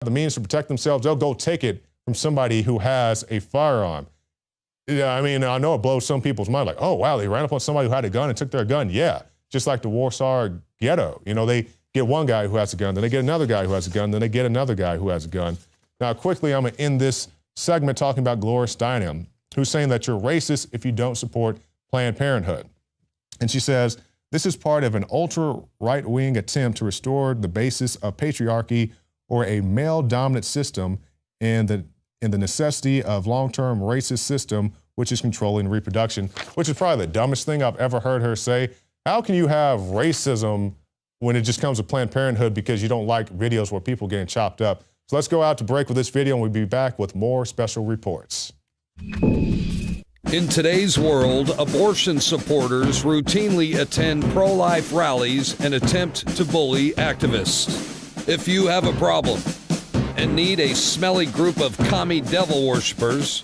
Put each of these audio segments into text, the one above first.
the means to protect themselves, they'll go take it from somebody who has a firearm. Yeah, I mean, I know it blows some people's mind, like, oh, wow, they ran up on somebody who had a gun and took their gun. Yeah, just like the Warsaw Ghetto. You know, they get one guy who has a gun, then they get another guy who has a gun, then they get another guy who has a gun. Now, quickly, I'm going to end this segment talking about Gloria Steinem, who's saying that you're racist if you don't support Planned Parenthood. And she says, this is part of an ultra-right-wing attempt to restore the basis of patriarchy or a male-dominant system and the necessity of long-term racist system, which is controlling reproduction, which is probably the dumbest thing I've ever heard her say. How can you have racism when it just comes to Planned Parenthood because you don't like videos where people getting chopped up? So let's go out to break with this video, and we'll be back with more special reports. In today's world, abortion supporters routinely attend pro-life rallies and attempt to bully activists. If you have a problem and need a smelly group of commie devil worshippers,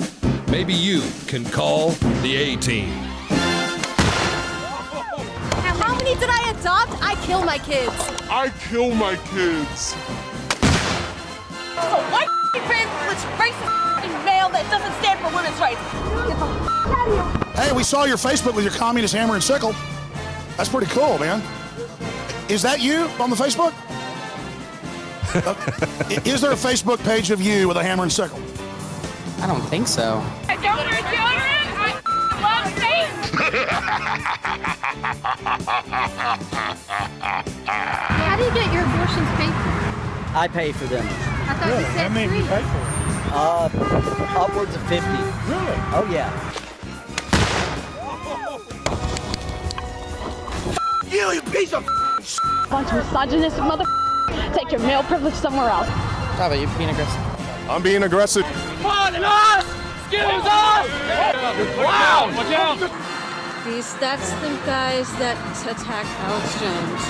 maybe you can call the A-Team. How many did I adopt? I kill my kids. I kill my kids. A white privileged racist male that doesn't stand for women's rights. Get the out of here. Hey, we saw your Facebook with your communist hammer and sickle. That's pretty cool, man. Is that you on the Facebook? Is there a Facebook page of you with a hammer and sickle? I don't think so. I don't want children. I love Satan. How do you get your abortions paid for? I pay for them. I thought you said How many do you pay for? Upwards of 50. Really? Oh, yeah. You piece of Bunch of misogynistic mother. Take your male privilege somewhere else. How about you being aggressive? I'm being aggressive. Come on, us! Excuse us! Wow! Watch out! That's the guys that attack Alex Jones.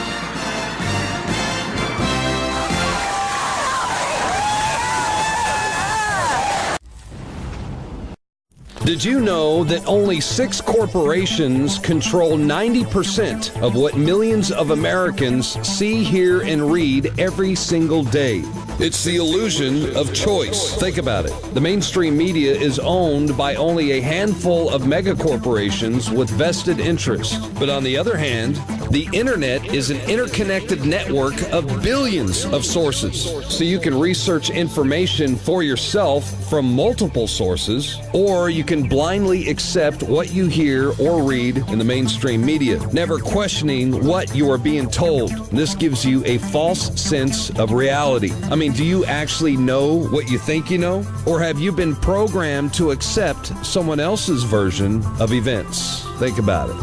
Did you know that only 6 corporations control 90% of what millions of Americans see, hear, and read every single day? It's the illusion of choice. Think about it. The mainstream media is owned by only a handful of megacorporations with vested interests. But on the other hand, the internet is an interconnected network of billions of sources. So you can research information for yourself from multiple sources, or you can blindly accept what you hear or read in the mainstream media, never questioning what you are being told. This gives you a false sense of reality. I mean, do you actually know what you think you know? Or have you been programmed to accept someone else's version of events? Think about it.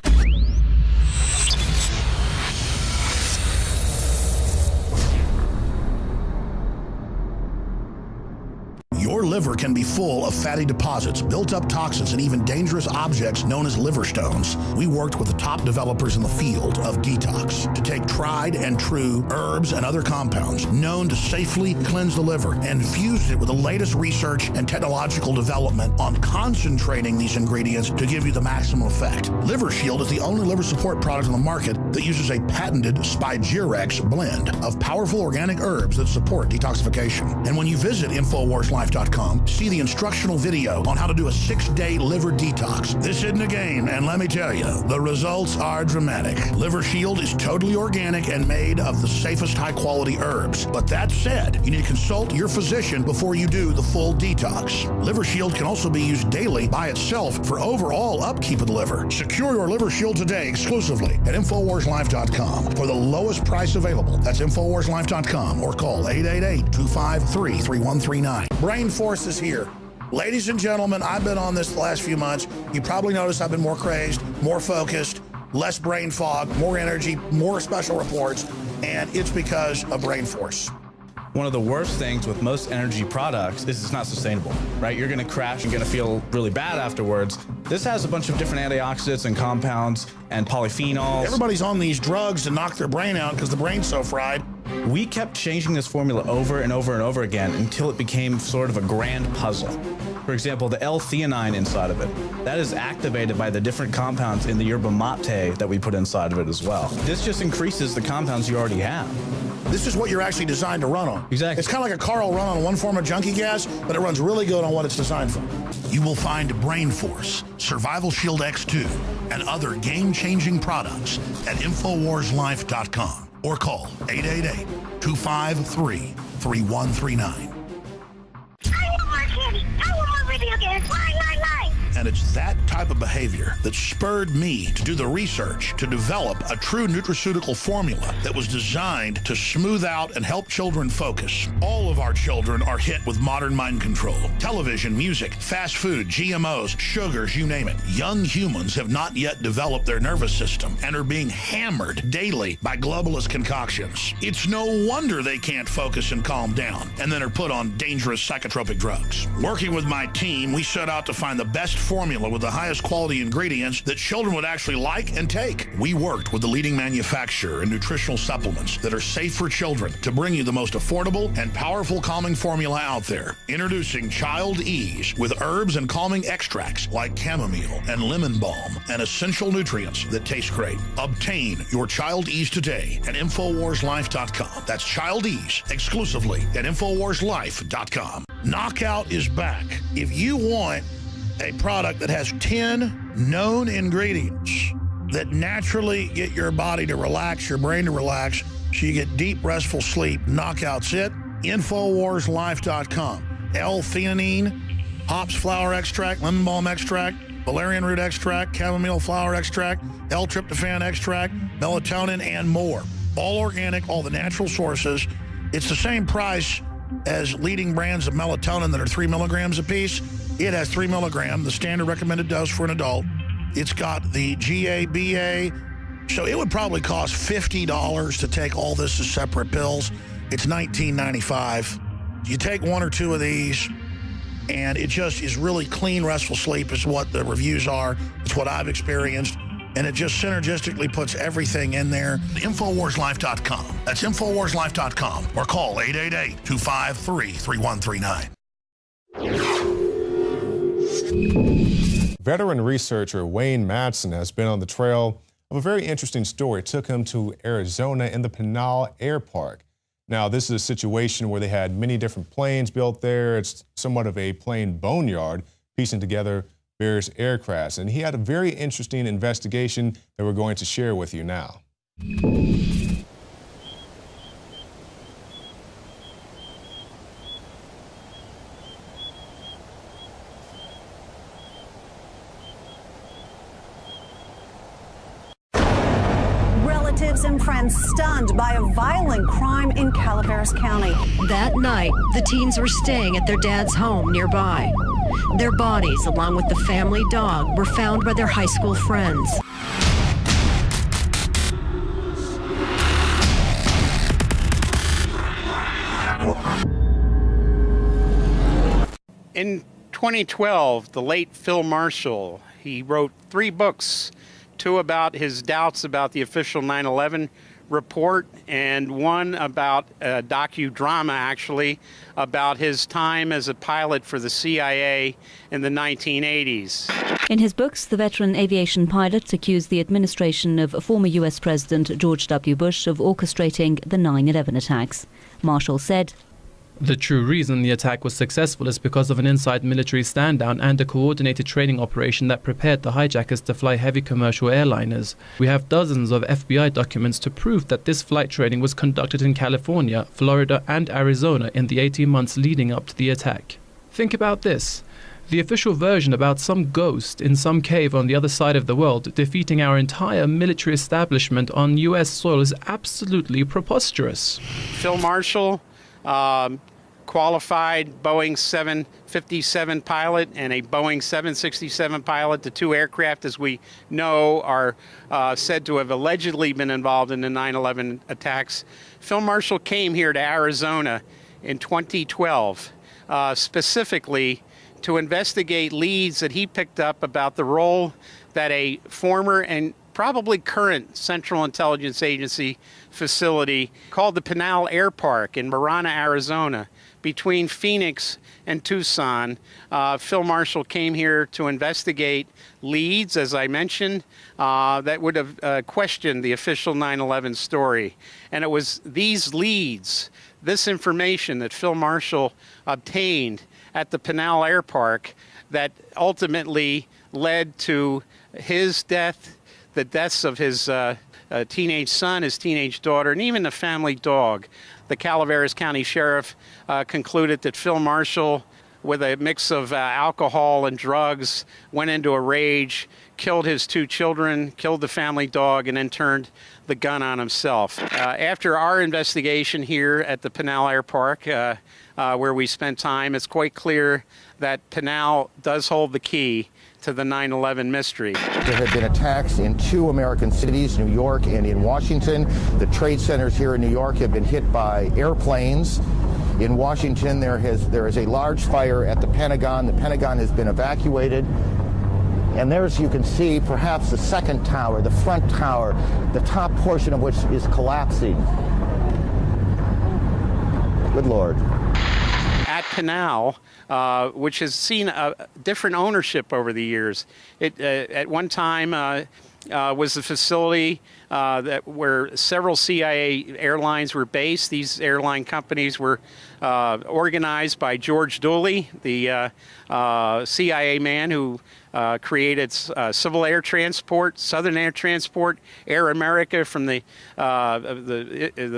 Your liver can be full of fatty deposits, built-up toxins, and even dangerous objects known as liver stones. We worked with the top developers in the field of detox to take tried and true herbs and other compounds known to safely cleanse the liver and fused it with the latest research and technological development on concentrating these ingredients to give you the maximum effect. Liver Shield is the only liver support product on the market that uses a patented Spigirex blend of powerful organic herbs that support detoxification. And when you visit InfoWarsLife.com, see the instructional video on how to do a 6-day liver detox. This isn't a game, and let me tell you, the results are dramatic. Liver Shield is totally organic and made of the safest high-quality herbs. But that said, you need to consult your physician before you do the full detox. Liver Shield can also be used daily by itself for overall upkeep of the liver. Secure your Liver Shield today exclusively at InfoWarsLife.com for the lowest price available. That's InfoWarsLife.com or call 888-253-3139. Brain Force is here. Ladies and gentlemen, I've been on this the last few months. You probably noticed I've been more crazed, more focused, less brain fog, more energy, more special reports, and it's because of Brain Force. One of the worst things with most energy products is it's not sustainable, right? You're gonna crash and gonna feel really bad afterwards. This has a bunch of different antioxidants and compounds and polyphenols. Everybody's on these drugs to knock their brain out because the brain's so fried. We kept changing this formula over and over and over again until it became sort of a grand puzzle. For example, the L-theanine inside of it, that is activated by the different compounds in the yerba mate that we put inside of it as well. This just increases the compounds you already have. This is what you're actually designed to run on. Exactly. It's kind of like a car will run on one form of junkie gas, but it runs really good on what it's designed for. You will find Brain Force, Survival Shield X2, and other game-changing products at InfoWarsLife.com or call 888-253-3139. I want more candy. I want more video games. Lie. And it's that type of behavior that spurred me to do the research to develop a true nutraceutical formula that was designed to smooth out and help children focus. All of our children are hit with modern mind control. Television, music, fast food, GMOs, sugars, you name it. Young humans have not yet developed their nervous system and are being hammered daily by globalist concoctions. It's no wonder they can't focus and calm down and then are put on dangerous psychotropic drugs. Working with my team, we set out to find the best formula with the highest quality ingredients that children would actually like and take. We worked with the leading manufacturer in nutritional supplements that are safe for children to bring you the most affordable and powerful calming formula out there. Introducing Child Ease with herbs and calming extracts like chamomile and lemon balm and essential nutrients that taste great. Obtain your Child Ease today at InfoWarsLife.com. That's Child Ease exclusively at InfoWarsLife.com. Knockout is back. If you want a product that has 10 known ingredients that naturally get your body to relax, your brain to relax, so you get deep, restful sleep, Knockout's it. InfoWarsLife.com. L-theanine, hops flower extract, lemon balm extract, valerian root extract, chamomile flower extract, L-tryptophan extract, melatonin, and more. All organic, all the natural sources. It's the same price as leading brands of melatonin that are 3 milligrams a piece. It has 3 milligrams, the standard recommended dose for an adult. It's got the GABA, so it would probably cost $50 to take all this as separate pills. It's $19.95. You take one or two of these, and it just is really clean, restful sleep is what the reviews are. It's what I've experienced, and it just synergistically puts everything in there. InfoWarsLife.com. That's InfoWarsLife.com, or call 888-253-3139. Veteran researcher Wayne Madsen has been on the trail of a very interesting story. It took him to Arizona in the Pinal Air Park. Now, this is a situation where they had many different planes built there. It's somewhat of a plane boneyard, piecing together various aircrafts. And he had a very interesting investigation that we're going to share with you now. Relatives and friends stunned by a violent crime in Calaveras County. That night, the teens were staying at their dad's home nearby. Their bodies, along with the family dog, were found by their high school friends. In 2012, the late Phil Marshall, he wrote 3 books. 2 about his doubts about the official 9/11 report, and 1 about a docudrama, actually, about his time as a pilot for the CIA in the 1980s. In his books, the veteran aviation pilot accused the administration of former U.S. President George W. Bush of orchestrating the 9/11 attacks. Marshall said, "The true reason the attack was successful is because of an inside military stand-down and a coordinated training operation that prepared the hijackers to fly heavy commercial airliners. We have dozens of FBI documents to prove that this flight training was conducted in California, Florida, and Arizona in the 18 months leading up to the attack. Think about this. The official version about some ghost in some cave on the other side of the world defeating our entire military establishment on U.S. soil is absolutely preposterous." Phil Marshall, qualified Boeing 757 pilot and a Boeing 767 pilot. The 2 aircraft, as we know, are said to have allegedly been involved in the 9/11 attacks. Phil Marshall came here to Arizona in 2012, specifically to investigate leads that he picked up about the role that a former and probably current Central Intelligence Agency facility called the Pinal Air Park in Marana, Arizona, between Phoenix and Tucson. Phil Marshall came here to investigate leads, as I mentioned, that would have questioned the official 9/11 story. And it was these leads, this information that Phil Marshall obtained at the Pinal Air Park, that ultimately led to his death, the deaths of his teenage son, his teenage daughter, and even the family dog. The Calaveras County Sheriff concluded that Phil Marshall, with a mix of alcohol and drugs, went into a rage, killed his 2 children, killed the family dog, and then turned the gun on himself. After our investigation here at the Pinal Air Park, where we spent time, it's quite clear that Pinal does hold the key to the 9/11 mystery. There have been attacks in 2 American cities, New York and in Washington. The trade centers here in New York have been hit by airplanes. In Washington, there is a large fire at the Pentagon. The Pentagon has been evacuated. And there, as you can see, perhaps the second tower, the front tower, the top portion of which is collapsing. Good Lord. At Pinal, which has seen a different ownership over the years. It at one time was the facility where several CIA airlines were based. These airline companies were organized by George Dooley, the CIA man who created Civil Air Transport, Southern Air Transport, Air America from the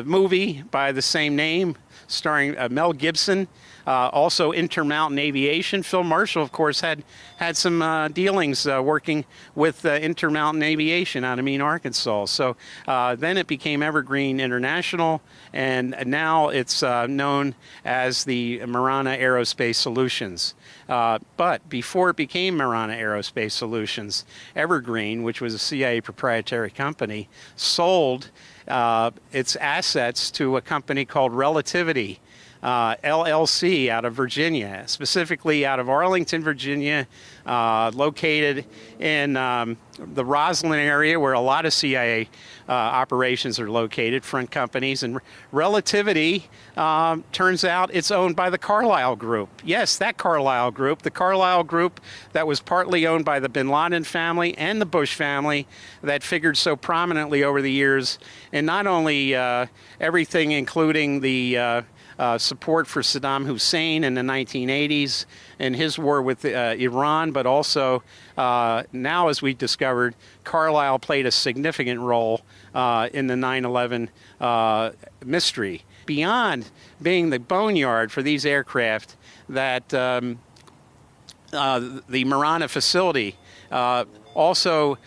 movie by the same name, starring Mel Gibson. Also Intermountain Aviation. Phil Marshall, of course, had some dealings working with Intermountain Aviation out of Mean, Arkansas. So then it became Evergreen International, and now it's known as the Marana Aerospace Solutions. But before it became Marana Aerospace Solutions, Evergreen, which was a CIA proprietary company, sold its assets to a company called Relativity, LLC, out of Virginia, specifically out of Arlington, Virginia, located in the Roslyn area where a lot of CIA operations are located, front companies. And Relativity, turns out it's owned by the Carlyle Group. Yes, that Carlyle Group, the Carlyle Group that was partly owned by the Bin Laden family and the Bush family, that figured so prominently over the years, and not only everything including the support for Saddam Hussein in the 1980s and his war with Iran, but also now, as we discovered, Carlyle played a significant role in the 9/11 mystery. Beyond being the boneyard for these aircraft, that the Marana facility, also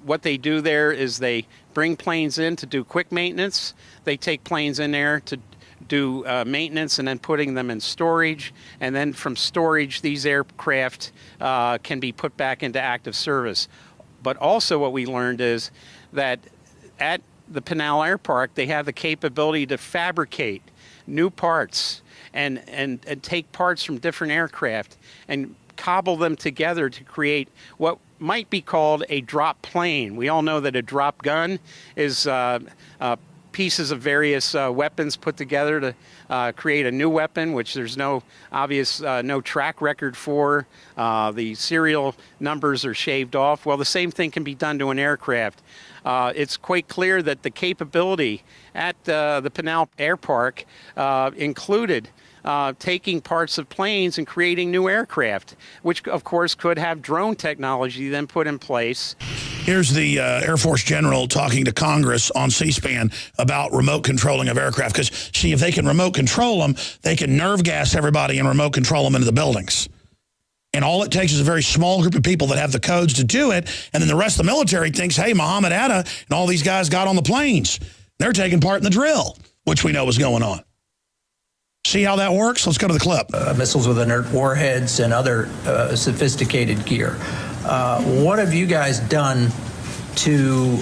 what they do there is they bring planes in to do quick maintenance. They take planes in there to do maintenance and then putting them in storage, and then from storage these aircraft can be put back into active service. But also what we learned is that at the Pinal Air Park they have the capability to fabricate new parts and take parts from different aircraft and cobble them together to create what might be called a drop plane. We all know that a drop gun is pieces of various weapons put together to create a new weapon, which there's no obvious no track record for. The serial numbers are shaved off. Well, the same thing can be done to an aircraft. It's quite clear that the capability at the Pinal Air Park included taking parts of planes and creating new aircraft, which of course could have drone technology then put in place. Here's the Air Force General talking to Congress on C-SPAN about remote controlling of aircraft. Because, see, if they can remote control them, they can nerve gas everybody and remote control them into the buildings. And all it takes is a very small group of people that have the codes to do it. And then the rest of the military thinks, hey, Muhammad Atta and all these guys got on the planes. They're taking part in the drill, which we know was going on. See how that works? Let's go to the clip. Missiles with inert warheads and other sophisticated gear. What have you guys done to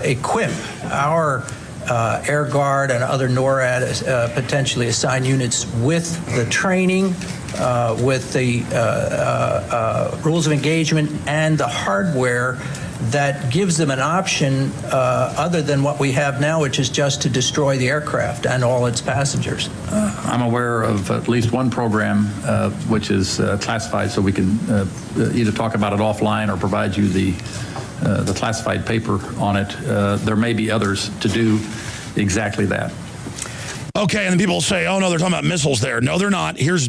equip our Air Guard and other NORAD potentially assigned units with the training, with the rules of engagement and the hardware that gives them an option other than what we have now, which is just to destroy the aircraft and all its passengers? I'm aware of at least one program which is classified, so we can either talk about it offline or provide you the classified paper on it. There may be others to do exactly that. Okay, and then people say, oh, no, they're talking about missiles there. No, they're not. Here's